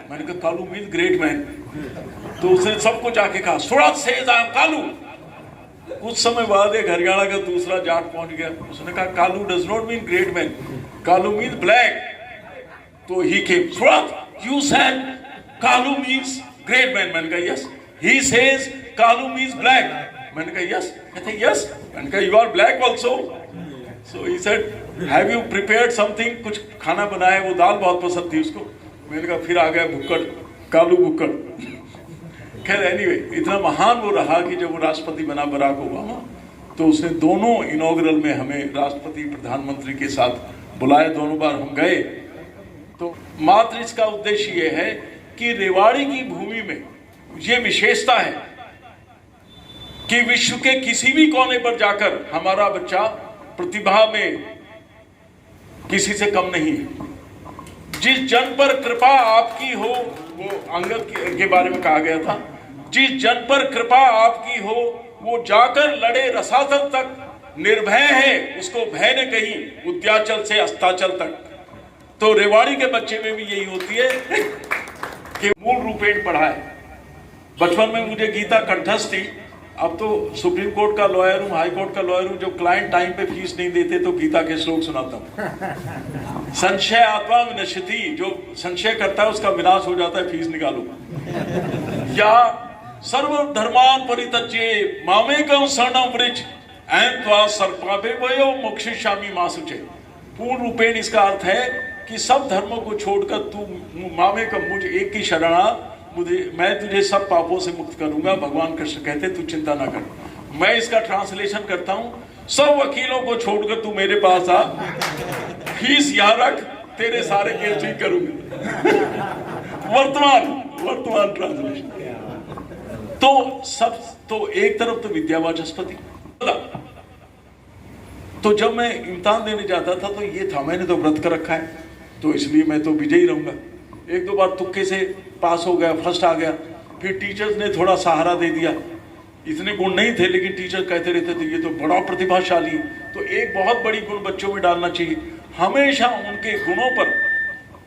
मैंने कहा Kalu mean great man. तो उसने सबको जाके कहा सूरत सेज आई एम कालू। कुछ समय बाद एक हरियाणा का दूसरा जाट पहुंच गया, उसने कहा Kalu does not mean great man, Kalu mean black. तो he came Surat you said Kalu means great man. मैंने कहा yes. He says Kalu means black. मैंने कहा यस। कहते यस। मैंने कहा you are black also. So he said have you prepared something, कुछ खाना बनाया, वो दाल बहुत पसंद थी उसको। मैंने कहा फिर आ गया भुक्कड़, कालू भुक्कड़। खैर एनीवे, इतना महान वो रहा कि जब वो राष्ट्रपति बना बराक ओबामा, तो उसने दोनों इनॉग्रल में हमें राष्ट्रपति प्रधानमंत्री के साथ बुलाया, दोनों बार हम गए। तो मात्र इसका उद्देश्य ये है कि रेवाड़ी की भूमि में ये विशेषता है कि विश्व के किसी भी कोने पर जाकर हमारा बच्चा प्रतिभा में किसी से कम नहीं है। जिस जन पर कृपा आपकी हो, वो अंगद के बारे में कहा गया था, जिस जन पर कृपा आपकी हो वो जाकर लड़े रसातल तक, निर्भय है उसको भय न कहीं उद्याचल से अस्ताचल तक। तो रेवाड़ी के बच्चे में भी यही होती है कि मूल रूपेण पढ़ाए। बचपन में मुझे गीता कंठस्थ थी, अब तो सुप्रीम कोर्ट का लॉयर हूँ, हाई कोर्ट का लॉयर हूँ, जो क्लाइंट टाइम पे फीस नहीं देते तो गीता के श्लोक सुनाता हूँ। संशय आत्मा विनश्यति, जो संशय करता है उसका विनाश हो जाता है, फीस निकालो। या सर्व धर्मान परित्यज्य मामेकं शरणं व्रज अहं त्वा सर्पापेभयो मोक्षयिष्यामि मा शुचे। पूर्ण रूपेण इसका अर्थ है कि सब धर्मों को छोड़कर तू मामेकं, मुझ एक की शरण आ, मुझे मैं तुझे सब पापों से मुक्त करूंगा। भगवान कृष्ण कहते तू चिंता ना कर। मैं इसका ट्रांसलेशन करता हूँ, सब वकीलों को छोड़कर तू मेरे पास आ, फीस यहाँ रख, तेरे सारे केस ठीक करूंगा। वर्तमान ट्रांसलेशन। तो सब, तो एक तरफ तो विद्यावाचस्पति, तो जब मैं इम्तिहान देने जाता था तो ये था मैंने तो व्रत कर रखा है, तो इसलिए मैं तो विजयी रहूंगा। एक दो बार तुक्के से पास हो गया, फर्स्ट आ गया। फिर टीचर्स ने थोड़ा सहारा दे दिया, इतने गुण नहीं थे लेकिन टीचर कहते रहते थे ये तो बड़ा प्रतिभाशाली। तो एक बहुत बड़ी गुण बच्चों में डालना चाहिए, हमेशा उनके गुणों पर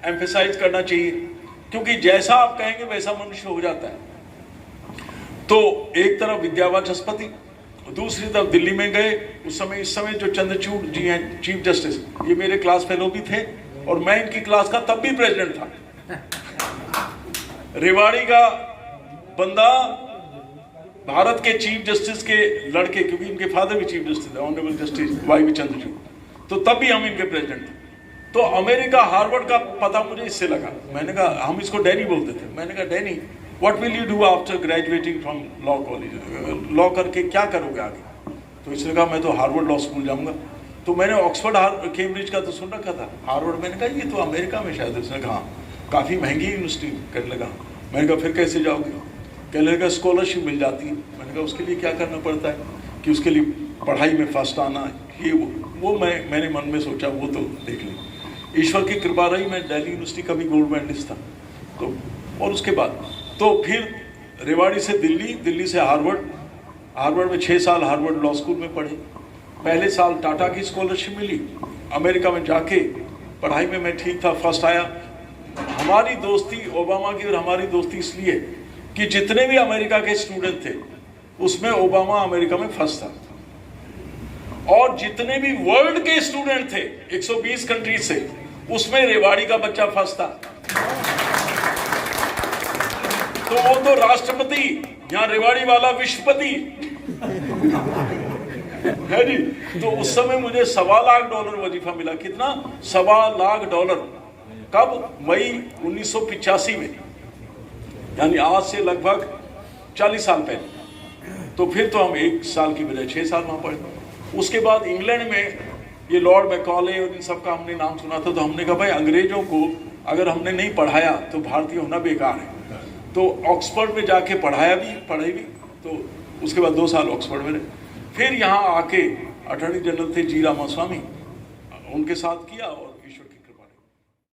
एम्फेसाइज करना चाहिए, क्योंकि जैसा आप कहेंगे वैसा मनुष्य हो जाता है। तो एक तरफ विद्यावाचस्पति, दूसरी तरफ दिल्ली में गए। उस समय, इस समय जो चंद्रचूड़ जी हैं चीफ जस्टिस, ये मेरे क्लास फेलो भी थे और मैं इनकी क्लास का तब भी प्रेसिडेंट था। रेवाड़ी का बंदा भारत के चीफ जस्टिस के लड़के, क्योंकि इनके फादर भी चीफ जस्टिस थे, honourable justice Y V Chandrachud, तो तब भी हम इनके प्रेसिडेंट थे। तो अमेरिका हार्वर्ड का पता मुझे इससे लगा। मैंने कहा, हम इसको डैनी बोलते थे, मैंने कहा Danny what will you do after graduating from law college, law करके क्या करोगे आगे? तो इसने कहा मैं तो हार्वर्ड लॉ स्कूल जाऊंगा। तो मैंने ऑक्सफोर्ड कैम्ब्रिज का तो सुन रखा था, हार्वर्ड मैंने कहा ये तो अमेरिका में शायद। उसने कहा काफ़ी महंगी यूनिवर्सिटी। कहने लगा, मैंने कहा फिर कैसे जाओगे? कहने लगा स्कॉलरशिप मिल जाती है। मैंने कहा उसके लिए क्या करना पड़ता है? कि उसके लिए पढ़ाई में फर्स्ट आना, ये वो मैंने मन में सोचा वो तो देख ली। ईश्वर की कृपा रही, मैं दिल्ली यूनिवर्सिटी का भी गोल्ड मेडलिस्ट था। तो और उसके बाद तो फिर रेवाड़ी से दिल्ली, दिल्ली से हार्वर्ड, हार्वर्ड में 6 साल हार्वर्ड लॉ स्कूल में पढ़े। पहले साल टाटा की स्कॉलरशिप मिली। अमेरिका में जाके पढ़ाई में मैं ठीक था, फर्स्ट आया। हमारी दोस्ती ओबामा की और हमारी दोस्ती इसलिए कि जितने भी अमेरिका के स्टूडेंट थे उसमें ओबामा अमेरिका में फर्स्ट था, और जितने भी वर्ल्ड के स्टूडेंट थे 120 कंट्रीज से, उसमें रेवाड़ी का बच्चा फर्स्ट था। तो वो तो राष्ट्रपति, यहाँ रेवाड़ी वाला विश्वपति है जी। तो उस समय मुझे $1.25 लाख वजीफा मिला। कितना? $1.25 लाख। कब? मई 1985 में, यानी आज से लगभग 40 साल पहले। तो फिर तो हम 1 साल की बजाय 6 साल वहाँ पढ़े। उसके बाद इंग्लैंड में ये लॉर्ड मैकॉले और इन सब का हमने नाम सुना था। तो हमने कहा भाई अंग्रेजों को अगर हमने नहीं पढ़ाया तो भारतीय होना बेकार है। तो ऑक्सफोर्ड में जाके पढ़ाई भी। तो उसके बाद 2 साल ऑक्सफोर्ड में रहे। फिर यहाँ आके अटॉर्नी जनरल थे जी रामास्वामी, उनके साथ किया और